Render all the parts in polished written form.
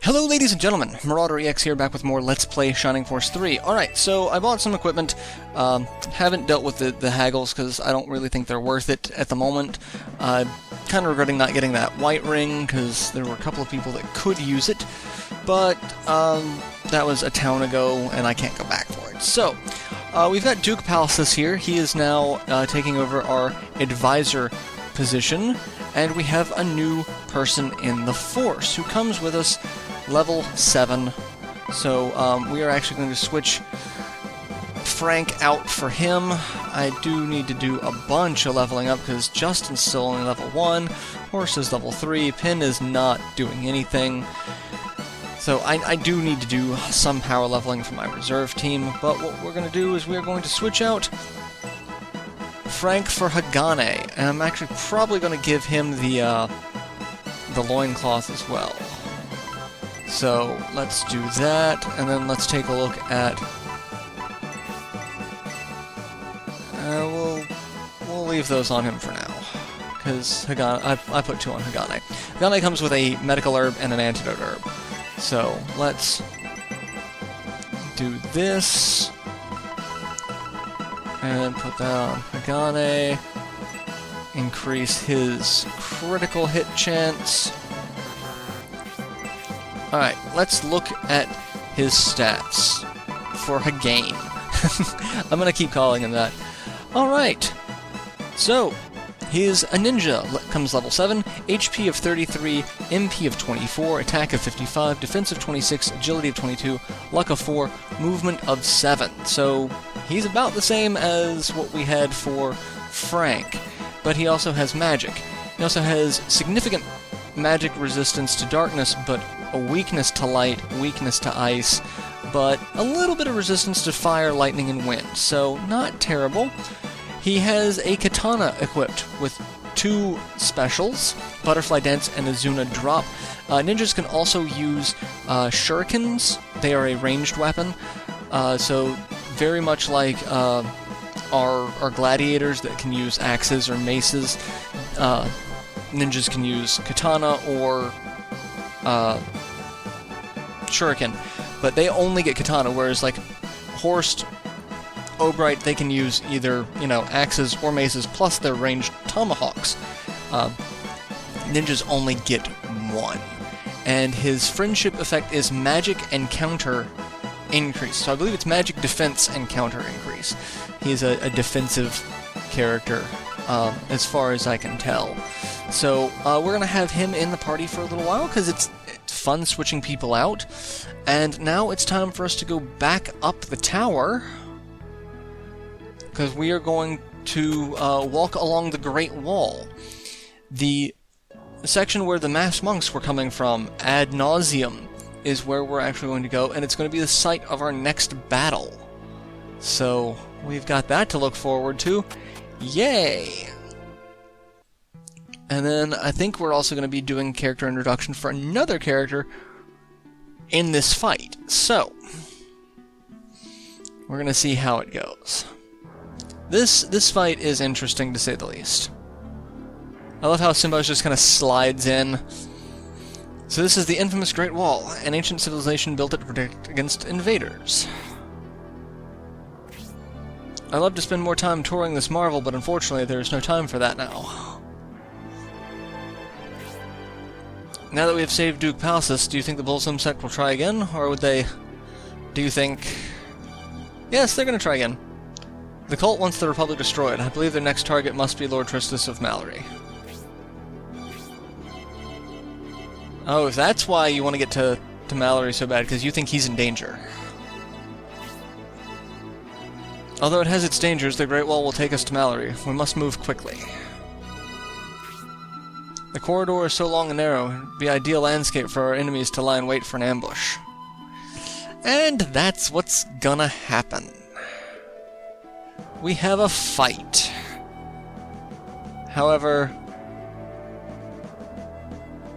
Hello ladies and gentlemen, MarauderEX here, back with more Let's Play Shining Force 3. Alright, so I bought some equipment, haven't dealt with the haggles because I don't really think they're worth it at the moment. Kind of regretting not getting that white ring because there were a couple of people that could use it, but that was a town ago and I can't go back for it. So, we've got Duke Palaces here. He is now taking over our advisor position, and we have a new person in the Force who comes with us level 7. So we are actually going to switch Frank out for him. I do need to do a bunch of leveling up because Justin's still only level 1, Horse is level 3, Pin is not doing anything. So I do need to do some power leveling for my reserve team, but what we're going to do is we're going to switch out Frank for Hagane, and I'm actually probably going to give him the loincloth as well. So let's do that, and then let's take a look at... we'll leave those on him for now, because Hagane, I put 2 on Hagane. Hagane comes with a medical herb and an antidote herb. So let's do this. And put that on Hagane. Increase his critical hit chance. Alright, let's look at his stats for Hagane. I'm gonna keep calling him that. Alright, so he's a ninja, comes level 7, HP of 33, MP of 24, attack of 55, defense of 26, agility of 22, luck of 4, movement of 7. So he's about the same as what we had for Frank, but he also has magic. He also has significant magic resistance to darkness, but a weakness to light, weakness to ice, but a little bit of resistance to fire, lightning, and wind, so not terrible. He has a katana equipped with 2 specials, Butterfly Dance and Azuna Drop. Ninjas can also use shurikens. They are a ranged weapon, so very much like our gladiators that can use axes or maces, ninjas can use katana or shuriken, but they only get katana, whereas like Horst, Obright, they can use either, axes or maces plus their ranged tomahawks. Ninjas only get 1. And his friendship effect is magic and counter increase. So I believe it's magic defense and counter increase. He's a defensive character, as far as I can tell. So we're going to have him in the party for a little while because it's fun switching people out. And now it's time for us to go back up the tower, because we are going to walk along the Great Wall. The section where the masked monks were coming from, ad nauseum, is where we're actually going to go, and it's going to be the site of our next battle. So we've got that to look forward to. Yay! And then I think we're also going to be doing character introduction for another character in this fight. So we're going to see how it goes. This fight is interesting, to say the least. I love how Simba just kind of slides in. So this is the infamous Great Wall, an ancient civilization built it to protect against invaders. I'd love to spend more time touring this marvel, but unfortunately there's no time for that now. Now that we have saved Duke Palaces, do you think the Bullsum sect will try again, or would they... do you think... Yes, they're going to try again. The cult wants the Republic destroyed. I believe their next target must be Lord Tristus of Mallory. Oh, that's why you want to get to Mallory so bad, because you think he's in danger. Although it has its dangers, the Great Wall will take us to Mallory. We must move quickly. The corridor is so long and narrow, it would be ideal landscape for our enemies to lie in wait for an ambush. And that's what's gonna happen. We have a fight. However,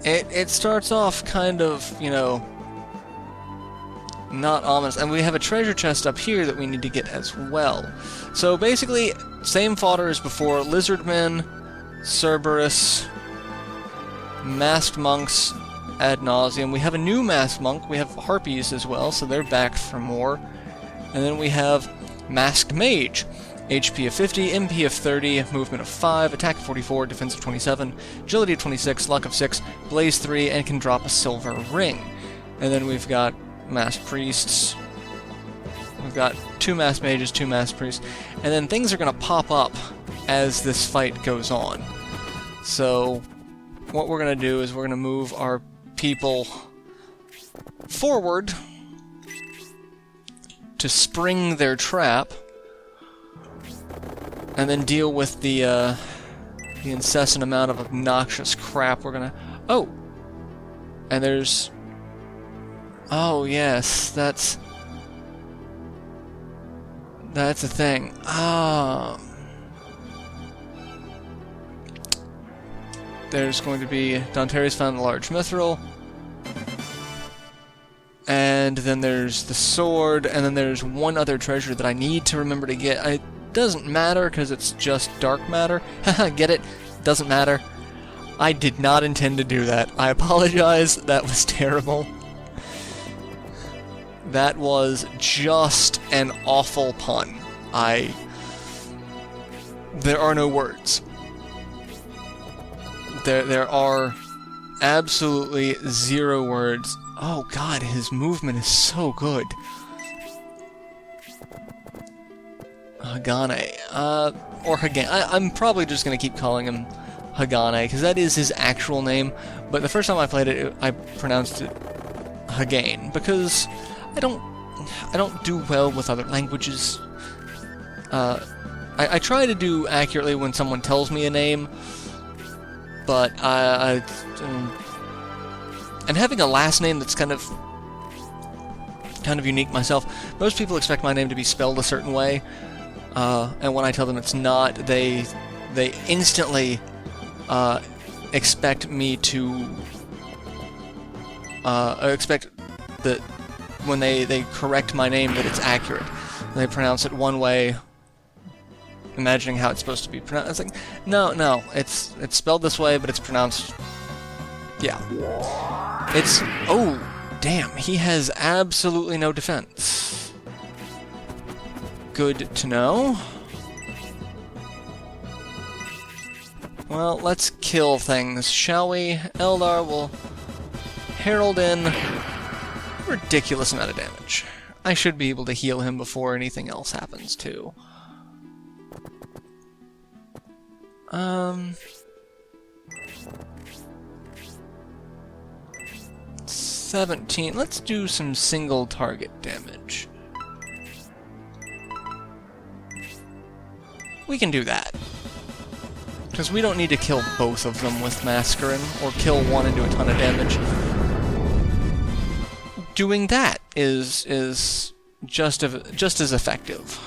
it starts off kind of, not ominous. And we have a treasure chest up here that we need to get as well. So basically, same fodder as before. Lizardmen, Cerberus, masked monks, ad nauseum. We have a new masked monk. We have harpies as well, so they're back for more. And then we have masked mage. HP of 50, MP of 30, movement of 5, attack of 44, defense of 27, agility of 26, luck of 6, blaze 3, and can drop a silver ring. And then we've got masked priests. We've got 2 masked mages, 2 masked priests. And then things are going to pop up as this fight goes on. So what we're going to do is we're going to move our people forward to spring their trap, and then deal with the incessant amount of obnoxious crap we're gonna... Oh! And there's... Oh, yes, that's a thing. There's going to be... Danteri's found a large mithril. And then there's the sword, and then there's one other treasure that I need to remember to get. It doesn't matter, because it's just dark matter. Haha, get it? Doesn't matter. I did not intend to do that. I apologize, that was terrible. That was just an awful pun. There are no words. There are absolutely 0 words. Oh god, his movement is so good. Hagane. Or Hagane. I'm probably just going to keep calling him Hagane, because that is his actual name. But the first time I played it, I pronounced it Hagane, because I don't do well with other languages. I try to do accurately when someone tells me a name, but and having a last name that's kind of unique myself, most people expect my name to be spelled a certain way, and when I tell them it's not, they instantly expect me to expect that when they correct my name that it's accurate. They pronounce it one way, imagining how it's supposed to be pronounced. It's like, no, it's spelled this way, but it's pronounced... Yeah. It's... Oh, damn, he has absolutely no defense. Good to know. Well, let's kill things, shall we? Eldar will herald in a ridiculous amount of damage. I should be able to heal him before anything else happens, too. 17. Let's do some single target damage. We can do that. Because we don't need to kill both of them with Mascarin, or kill one and do a ton of damage. Doing that is just as effective.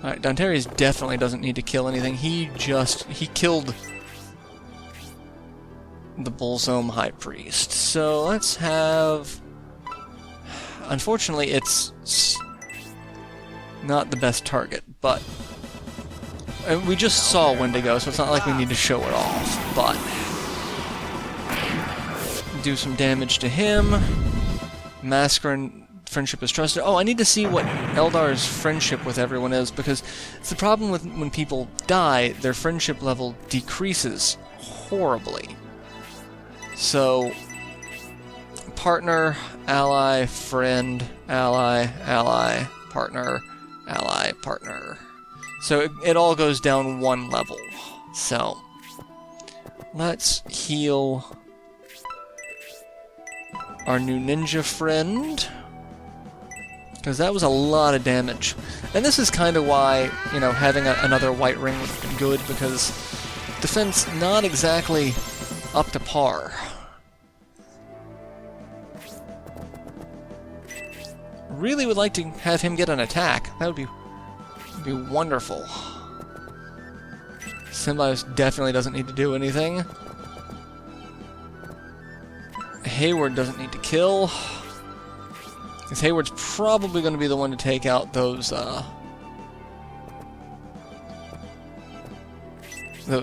Alright, Danteri's definitely doesn't need to kill anything. He killed the Bullzome High Priest. So let's have... Unfortunately, it's not the best target, but... we just saw Wendigo, so it's not like we need to show it off, but... do some damage to him. Mascarin... Friendship is trusted. Oh, I need to see what Eldar's friendship with everyone is, because it's the problem with when people die, their friendship level decreases horribly. So, partner, ally, friend, ally, ally, partner, ally, partner. So it all goes down 1 level. So, let's heal our new ninja friend, because that was a lot of damage. And this is kind of why, you know, having another white ring would have been good, because defense not exactly up to par. Really would like to have him get an attack. That would be wonderful. Symbios definitely doesn't need to do anything. Hayward doesn't need to kill. Because Hayward's probably going to be the one to take out those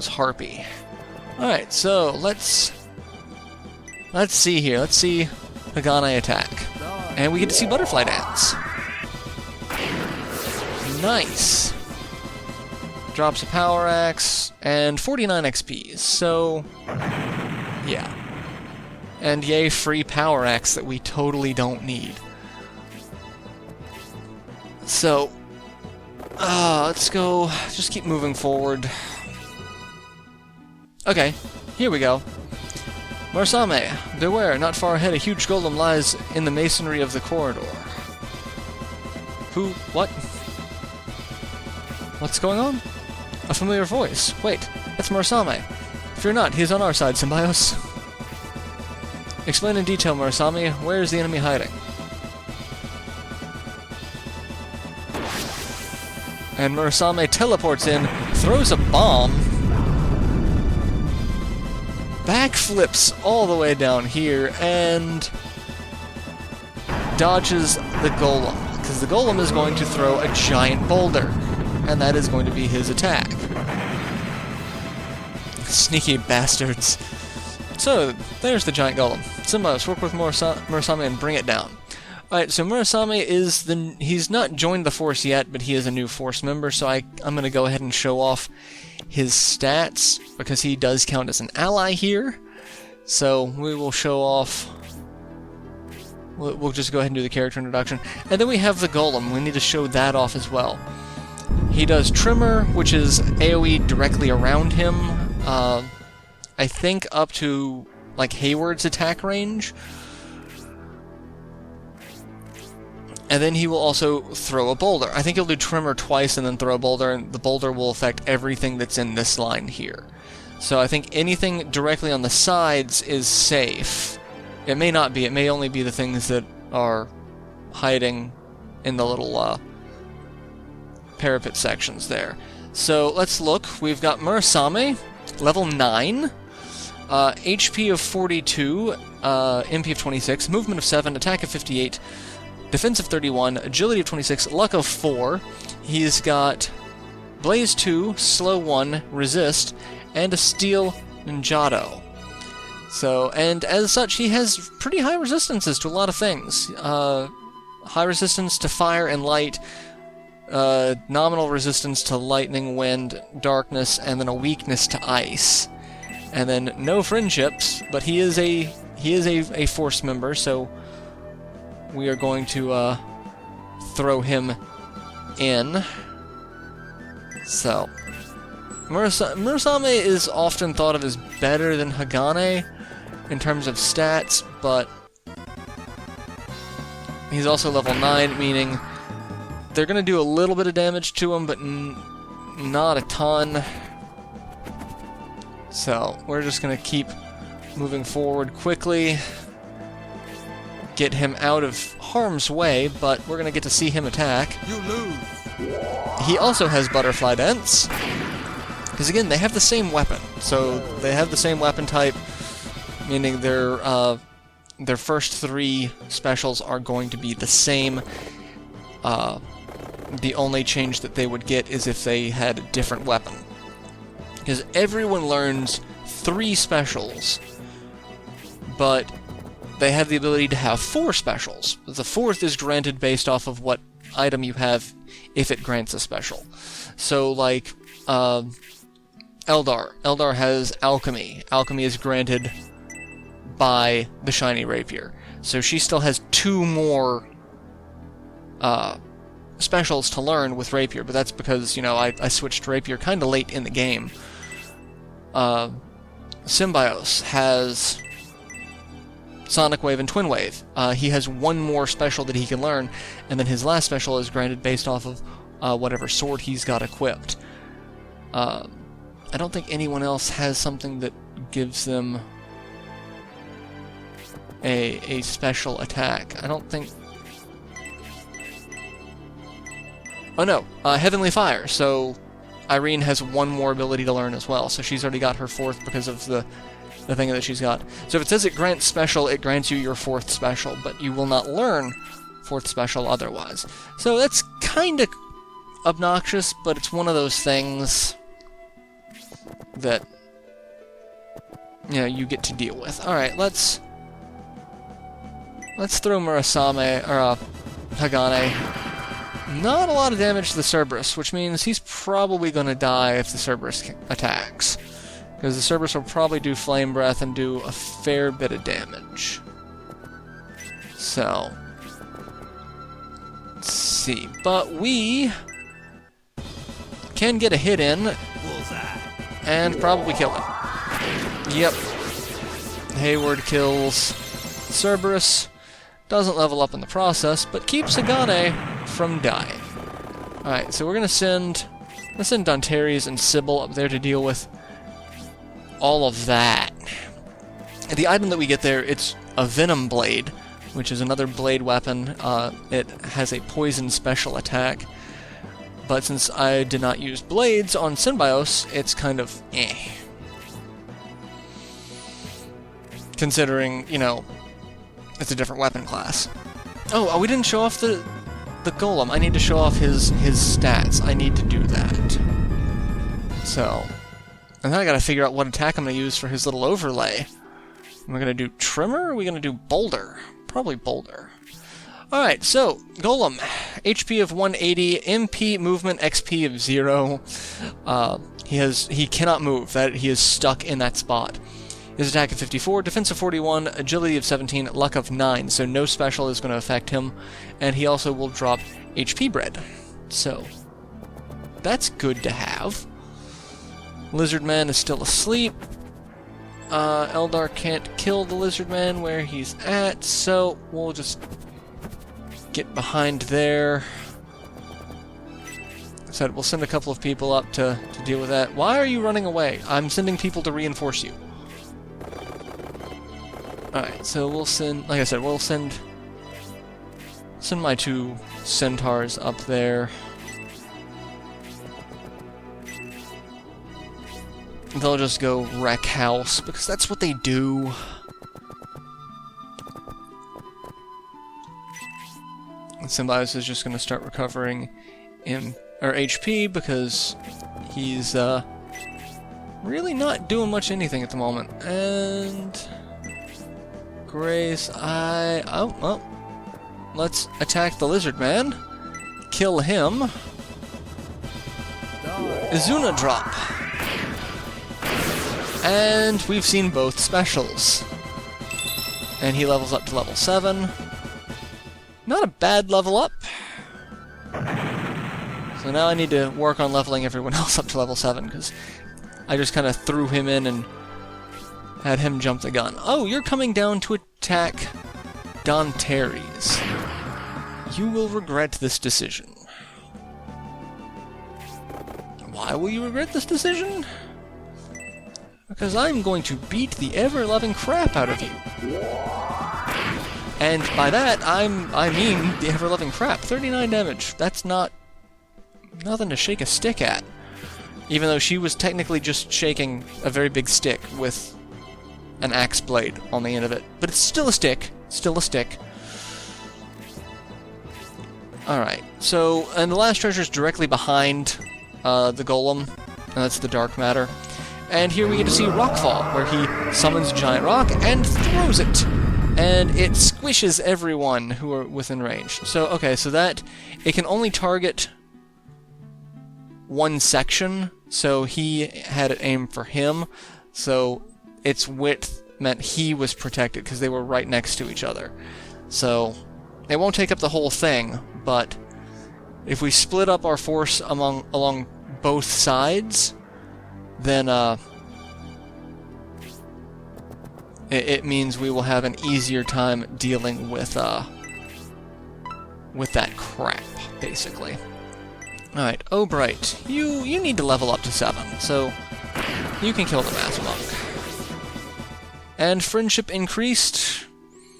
Harpy. Alright, so let's Let's see here. Let's see Hagane attack. And we get to see Butterfly Dance. Nice. Drops a Power Axe and 49 XP. So, yeah. And yay, free Power Axe that we totally don't need. So, let's go. Just keep moving forward. Okay, here we go. Marasame, beware, not far ahead a huge golem lies in the masonry of the corridor. Who? What? What's going on? A familiar voice. Wait, that's Marasame. Fear not, he is on our side, Symbios. Explain in detail, Marasame, where is the enemy hiding? And Marasame teleports in, throws a bomb, backflips all the way down here, and dodges the golem, because the golem is going to throw a giant boulder, and that is going to be his attack. Sneaky bastards. So, there's the giant golem. Symbios, work with Marasame and bring it down. Alright, so Marasame is he's not joined the Force yet, but he is a new Force member, so I'm going to go ahead and show off his stats, because he does count as an ally here. So, we will show off... We'll just go ahead and do the character introduction. And then we have the Golem. We need to show that off as well. He does Tremor, which is AoE directly around him. I think up to, like, Hayward's attack range. And then he will also throw a boulder. I think he'll do Tremor twice and then throw a boulder, and the boulder will affect everything that's in this line here. So I think anything directly on the sides is safe. It may not be. It may only be the things that are hiding in the little parapet sections there. So let's look. We've got Marasame, level 9, HP of 42, MP of 26, movement of 7, attack of 58, defense of 31, agility of 26, luck of 4. He's got Blaze 2, slow 1, resist, and a steel ninjato. So, and as such, he has pretty high resistances to a lot of things. High resistance to fire and light, nominal resistance to lightning, wind, darkness, and then a weakness to ice. And then no friendships, but he is a Force member, so we are going to throw him in. So, Marasame is often thought of as better than Hagane in terms of stats, but he's also level 9, meaning they're going to do a little bit of damage to him, but not a ton. So, we're just going to keep moving forward quickly, get him out of harm's way, but we're going to get to see him attack. You lose. He also has Butterfly Dance, because again, they have the same weapon. So, they have the same weapon type, meaning their first 3 specials are going to be the same. The only change that they would get is if they had a different weapon. Because everyone learns 3 specials, but they have the ability to have 4 specials. The 4th is granted based off of what item you have, if it grants a special. So, like, Eldar. Eldar has Alchemy. Alchemy is granted by the Shiny Rapier. So she still has 2 more specials to learn with Rapier, but that's because, you know, I switched Rapier kind of late in the game. Symbios has Sonic Wave and Twin Wave. He has 1 more special that he can learn, and then his last special is granted based off of whatever sword he's got equipped. I don't think anyone else has something that gives them a special attack. I don't think... Oh no, Heavenly Fire, so Irene has 1 more ability to learn as well, so she's already got her 4th because of the thing that she's got. So if it says it grants special, it grants you your 4th special, but you will not learn 4th special otherwise. So that's kind of obnoxious, but it's one of those things that, you know, you get to deal with. Alright, let's Let's throw Murasame, or Hagane. Not a lot of damage to the Cerberus, which means he's probably going to die if the Cerberus attacks. Because the Cerberus will probably do Flame Breath and do a fair bit of damage. So, let's see. But we can get a hit in and probably kill it. Yep. Hayward kills Cerberus. Doesn't level up in the process, but keeps Hagane from dying. Alright, so we're gonna send Dantares and Sybil up there to deal with all of that. And the item that we get there, it's a Venom Blade, which is another blade weapon. It has a poison special attack. But since I did not use blades on Synbios, it's kind of eh. Considering, you know, it's a different weapon class. Oh, we didn't show off the golem. I need to show off his stats. I need to do that. So, and then I gotta figure out what attack I'm gonna use for his little overlay. Am I gonna do Tremor, or are we gonna do Boulder? Probably Boulder. Alright, so, Golem. HP of 180, MP movement, XP of 0. He cannot move. He is stuck in that spot. His attack of 54, defense of 41, agility of 17, luck of 9, so no special is going to affect him, and he also will drop HP bread. So, that's good to have. Lizardman is still asleep. Eldar can't kill the Lizardman where he's at, so we'll just get behind there. I said we'll send a couple of people up to deal with that. Why are you running away? I'm sending people to reinforce you. Alright, so we'll send, like I said, we'll send my 2 centaurs up there. They'll just go wreck house, because that's what they do. And Symbiosis is just going to start recovering HP, because he's really not doing much anything at the moment. And Grace, let's attack the Lizardman. Kill him. Izuna drop. And we've seen both specials. And he levels up to level 7. Not a bad level up. So now I need to work on leveling everyone else up to level 7, because I just kind of threw him in and had him jump the gun. Oh, you're coming down to attack Dantares. You will regret this decision. Why will you regret this decision? Because I'm going to beat the ever-loving crap out of you. And by that, I mean the ever-loving crap. 39 damage. That's nothing to shake a stick at. Even though she was technically just shaking a very big stick with an axe blade on the end of it. But it's still a stick. Still a stick. Alright, so, and the last treasure is directly behind the golem, and that's the dark matter. And here we get to see Rockfall, where he summons a giant rock and throws it. And it squishes everyone who are within range. So, okay, so that, it can only target one section, so he had it aimed for him. So its width meant he was protected, because they were right next to each other. So, it won't take up the whole thing, but if we split up our force along both sides, then it means we will have an easier time dealing with that crap, basically. Alright, Obright, you need to level up to 7, so you can kill the Mass Monk. And friendship increased.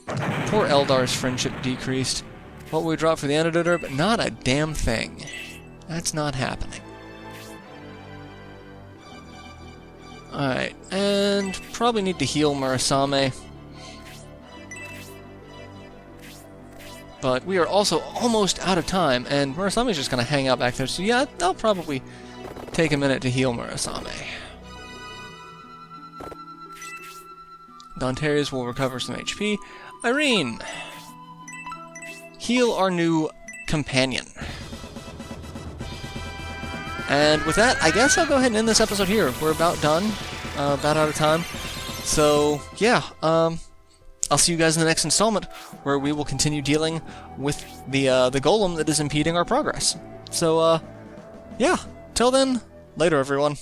Poor Eldar's friendship decreased. What will we drop for the antidote herb? Not a damn thing. That's not happening. Alright, and probably need to heal Murasame. But we are also almost out of time, and Murasame's just going to hang out back there, so yeah, I'll probably take a minute to heal Murasame. Dantares will recover some HP. Irene! heal our new companion. And with that, I guess I'll go ahead and end this episode here. We're about done, about out of time. So, yeah, I'll see you guys in the next installment, where we will continue dealing with the golem that is impeding our progress. So, yeah, till then, later everyone.